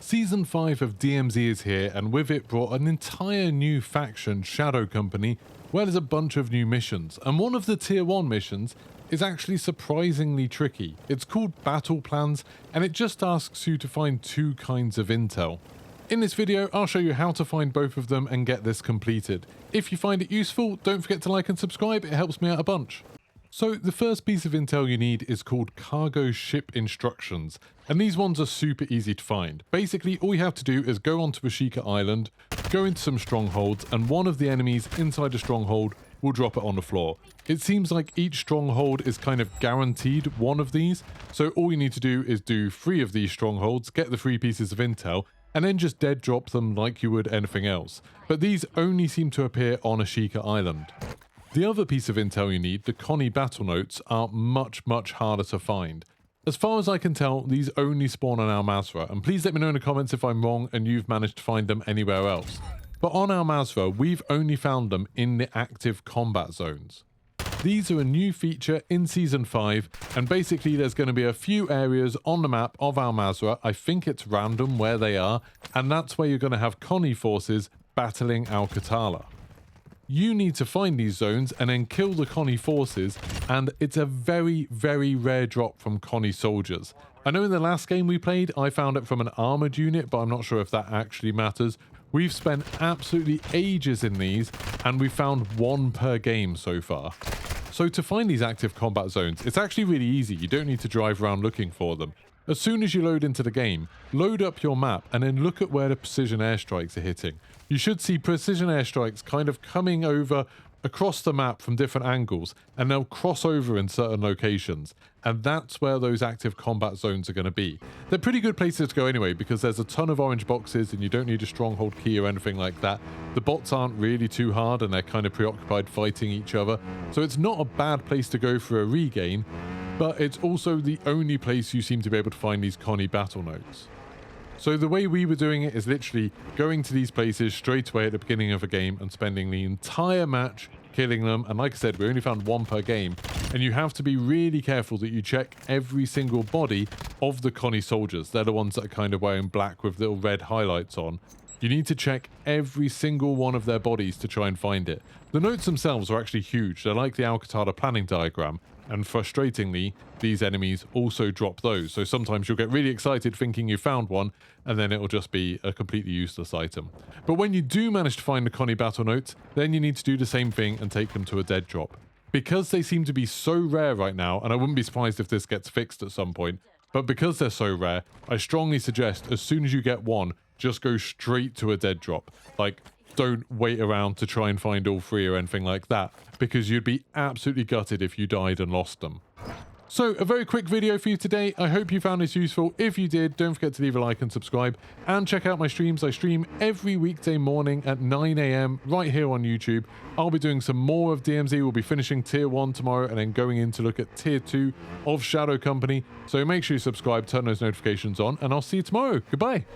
Season 5 of DMZ is here, and with it brought an entire new faction, Shadow Company, where there's a bunch of new missions, and one of the tier 1 missions is actually surprisingly tricky. It's called Battle Plans, and it just asks you to find 2 kinds of intel. In this video, I'll show you how to find both of them and get this completed. If you find it useful, don't forget to like and subscribe, it helps me out a bunch. So the first piece of intel you need is called cargo ship instructions, and these ones are super easy to find. Basically, all you have to do is go onto Geeky Island, go into some strongholds, and one of the enemies inside a stronghold will drop it on the floor. It seems like each stronghold is kind of guaranteed one of these, so all you need to do is do 3 of these strongholds, get the 3 pieces of intel, and then just dead drop them like you would anything else. But these only seem to appear on Geeky Island. The other piece of intel you need, the Konni battle notes, are much harder to find. As far as I can tell, these only spawn on Al Mazrah, and please let me know in the comments if I'm wrong and you've managed to find them anywhere else. But on Al Mazrah, we've only found them in the active combat zones. These are a new feature in Season 5, and basically there's going to be a few areas on the map of Al Mazrah, I think it's random where they are, and that's where you're going to have Konni forces battling Al-Qatala. You need to find these zones and then kill the Konni forces, and it's a very rare drop from Konni soldiers. I know in the last game we played, I found it from an armored unit, but I'm not sure if that actually matters. We've spent absolutely ages in these, and we've found 1 per game so far. So to find these active combat zones, it's actually really easy. You don't need to drive around looking for them. As soon as you load into the game, load up your map and then look at where the precision airstrikes are hitting. You should see precision airstrikes kind of coming over across the map from different angles, and they'll cross over in certain locations, and that's where those active combat zones are going to be. They're pretty good places to go anyway, because there's a ton of orange boxes and you don't need a stronghold key or anything like that. The bots aren't really too hard and they're kind of preoccupied fighting each other, so it's not a bad place to go for a regain, but it's also the only place you seem to be able to find these Konni battle notes. So the way we were doing it is literally going to these places straight away at the beginning of a game and spending the entire match killing them. And like I said, we only found 1 per game. And you have to be really careful that you check every single body of the Konni soldiers. They're the ones that are kind of wearing black with little red highlights on. You need to check every single one of their bodies to try and find it. The notes themselves are actually huge. They're like the Al-Qatala planning diagram. And frustratingly, these enemies also drop those. So sometimes you'll get really excited thinking you found one, and then it'll just be a completely useless item. But when you do manage to find the Konni battle notes, then you need to do the same thing and take them to a dead drop. Because they seem to be so rare right now, and I wouldn't be surprised if this gets fixed at some point, but because they're so rare, I strongly suggest as soon as you get one, just go straight to a dead drop. Like, don't wait around to try and find all 3 or anything like that, because you'd be absolutely gutted if you died and lost them. So, a very quick video for you today. I hope you found this useful. If you did, don't forget to leave a like and subscribe, and check out my streams. I stream every weekday morning at 9 AM right here on YouTube. I'll be doing some more of DMZ. We'll be finishing Tier 1 tomorrow and then going in to look at Tier 2 of Shadow Company. So make sure you subscribe, turn those notifications on, and I'll see you tomorrow. Goodbye.